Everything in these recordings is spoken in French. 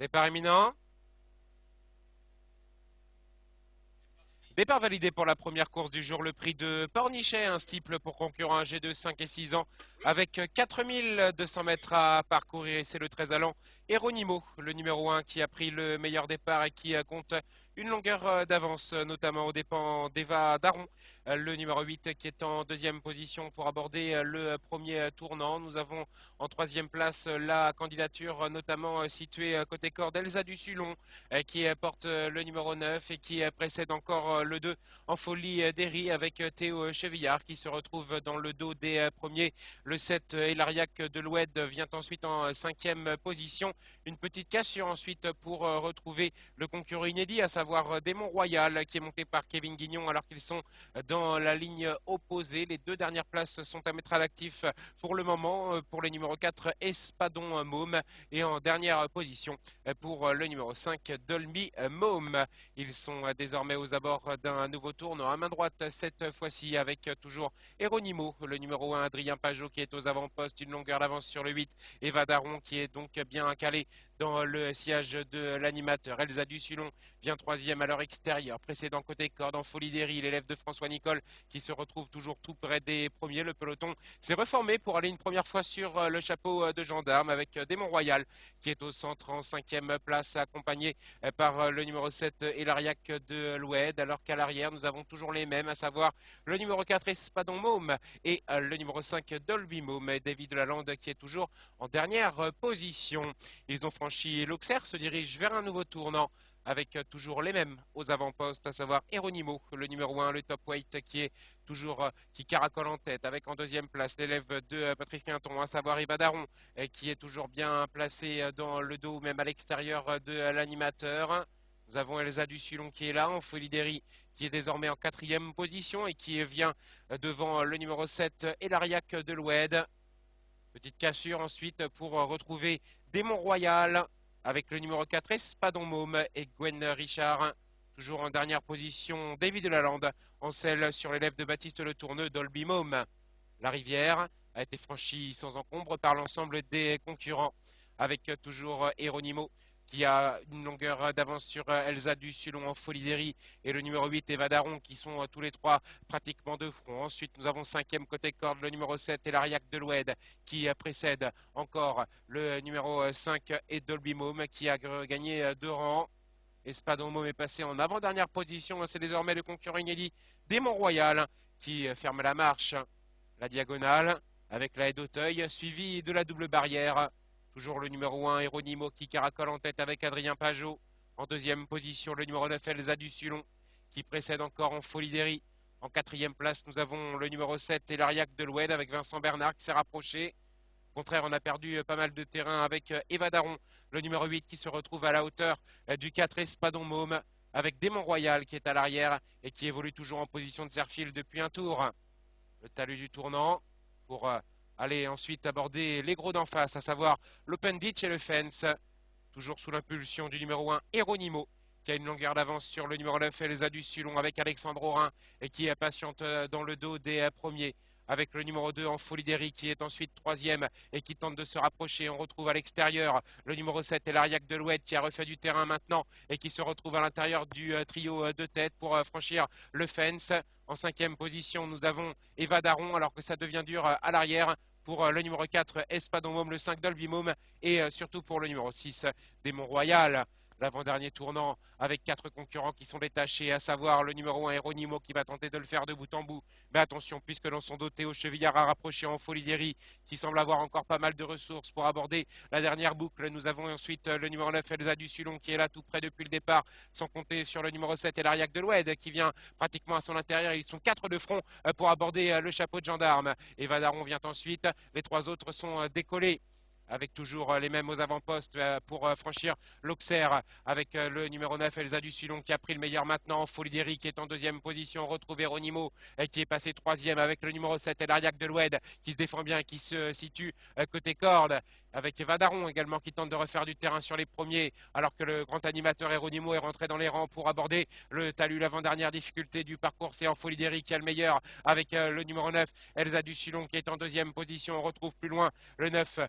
Départ imminent. Départ validé pour la première course du jour, le prix de Pornichet, un steeple pour concurrent âgé de 5 et 6 ans, avec 4200 mètres à parcourir, et c'est le très allant Hieronimo, le numéro 1, qui a pris le meilleur départ et qui compte une longueur d'avance, notamment aux dépens d'Eva Daron, le numéro 8, qui est en deuxième position pour aborder le premier tournant. Nous avons en troisième place la candidature, notamment située côté corde, Elsa Dussulon, qui porte le numéro 9 et qui précède encore le 2 en folie d'Héry avec Théo Chevillard qui se retrouve dans le dos des premiers. Le 7 Hilariac de l'Oued vient ensuite en cinquième position. Une petite cassure ensuite pour retrouver le concurrent inédit, à savoir Démon Royal, qui est monté par Kevin Guignon alors qu'ils sont dans la ligne opposée. Les deux dernières places sont à mettre à l'actif pour le moment pour le numéro 4 Espadon Môme, et en dernière position pour le numéro 5 Dolby Môme. Ils sont désormais aux abords d'un nouveau tournant à main droite, cette fois-ci avec toujours Hieronimo, le numéro 1 Adrien Pajot qui est aux avant-postes, une longueur d'avance sur le 8, Eva Daron qui est donc bien calé dans le sillage de l'animateur. Elsa Dussulon vient troisième à leur extérieur, précédent côté corde en folie d'Héry, l'élève de François Nicole qui se retrouve toujours tout près des premiers. Le peloton s'est reformé pour aller une première fois sur le chapeau de gendarme avec Démon Royal qui est au centre en cinquième place, accompagné par le numéro 7 Hilariac de l'Oued, alors qu'à l'arrière nous avons toujours les mêmes, à savoir le numéro 4 Espadon Môme et le numéro 5 Dolby Môme, David Lalande qui est toujours en dernière position. Ils ont franchi l'Auxerre, se dirigent vers un nouveau tournant avec toujours les mêmes aux avant-postes, à savoir Hieronimo, le numéro 1, le top weight qui est toujours qui caracole en tête, avec en deuxième place l'élève de Patrice Quinton, à savoir Eva Daron, qui est toujours bien placé dans le dos, même à l'extérieur de l'animateur. Nous avons Elsa Dussulon qui est là, en folie d'Héry, qui est désormais en quatrième position et qui vient devant le numéro 7, Hilariac de l'Oued. Petite cassure ensuite pour retrouver Démon Royal avec le numéro 4 Espadon Môme et Gwen Richard. Toujours en dernière position, David Lalande en selle sur l'élève de Baptiste Le Tourneux, Dolby Môme. La rivière a été franchie sans encombre par l'ensemble des concurrents, avec toujours Hieronimo qui a une longueur d'avance sur Elsa Dussulon en folie d'Héry et le numéro 8 Eva Daron qui sont tous les trois pratiquement de front. Ensuite nous avons cinquième côté corde le numéro 7 Hilariac de l'Oued qui précède encore le numéro 5 et Dolby Môme qui a gagné 2 rangs. Espadon Môme est passé en avant-dernière position, c'est désormais le concurrent inédit Démon Royal qui ferme la marche. La diagonale avec la haie d'Auteuil, suivi de la double barrière. Toujours le numéro 1, Hieronimo, qui caracole en tête avec Adrien Pajot. En deuxième position, le numéro 9, Elsa Dussulon, qui précède encore en folie d'Héry. En quatrième place, nous avons le numéro 7, Hilariac de l'Oued, avec Vincent Bernard qui s'est rapproché. Au contraire, on a perdu pas mal de terrain avec Eva Daron, le numéro 8, qui se retrouve à la hauteur du 4 Espadon Môme, avec Démon Royal qui est à l'arrière et qui évolue toujours en position de serre-fil depuis un tour. Le talus du tournant pour aller ensuite aborder les gros d'en face, à savoir l'Open Ditch et le Fence, toujours sous l'impulsion du numéro 1 Hieronimo, qui a une longueur d'avance sur le numéro 9 Elsa Dussulon avec Alexandre Aurin et qui est patiente dans le dos des premiers. Avec le numéro 2 en folie d'Héry qui est ensuite troisième et qui tente de se rapprocher. On retrouve à l'extérieur le numéro 7 Hilariac de l'Oued qui a refait du terrain maintenant et qui se retrouve à l'intérieur du trio de tête pour franchir le fence. En cinquième position, nous avons Eva Daron alors que ça devient dur à l'arrière pour le numéro 4 Espadon Môme, le 5 Dolby Môme et surtout pour le numéro 6 Démon Royal. L'avant-dernier tournant avec 4 concurrents qui sont détachés, à savoir le numéro 1 Hieronimo qui va tenter de le faire de bout en bout. Mais attention, puisque dans son dos, Théo Chevillard a rapproché en folie d'Héry, qui semble avoir encore pas mal de ressources pour aborder la dernière boucle. Nous avons ensuite le numéro 9 Elsa Dussulon qui est là tout près depuis le départ, sans compter sur le numéro 7 Hilariac de l'Oued qui vient pratiquement à son intérieur. Ils sont 4 de front pour aborder le chapeau de gendarme. Eva Daron vient ensuite, les 3 autres sont décollés avec toujours les mêmes aux avant-postes pour franchir l'Auxerre avec le numéro 9 Elsa Dussulon qui a pris le meilleur maintenant. Folie d'Héry qui est en deuxième position. On retrouve Hieronimo qui est passé troisième avec le numéro 7 Hilariac de l'Oued qui se défend bien et qui se situe côté corde avec Eva Daron également qui tente de refaire du terrain sur les premiers alors que le grand animateur Hieronimo est rentré dans les rangs pour aborder le talus. L'avant-dernière difficulté du parcours, c'est en folie d'Héry qui a le meilleur avec le numéro 9 Elsa Dussulon qui est en deuxième position. On retrouve plus loin le 9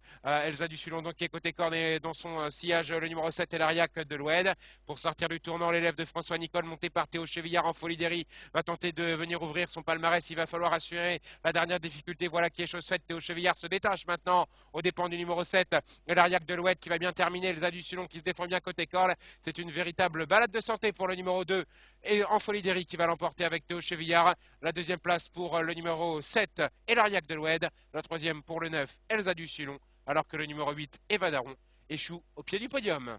Elsa du Sulon donc qui est côté corne et dans son sillage le numéro 7 et l'Ariac de l'Oued. Pour sortir du tournant, l'élève de François Nicole monté par Théo Chevillard en folie d'Héry va tenter de venir ouvrir son palmarès. Il va falloir assurer la dernière difficulté. Voilà qui est chose faite. Théo Chevillard se détache maintenant aux dépens du numéro 7 et l'Ariac de l'Oued qui va bien terminer. Elsa du Sulon qui se défend bien côté corne. C'est une véritable balade de santé pour le numéro 2 et en folie d'Héry qui va l'emporter avec Théo Chevillard. La deuxième place pour le numéro 7 et l'Ariac de l'Oued. La troisième pour le 9 Elsa du Sulon, alors que le numéro 8 Eva Daron échoue au pied du podium.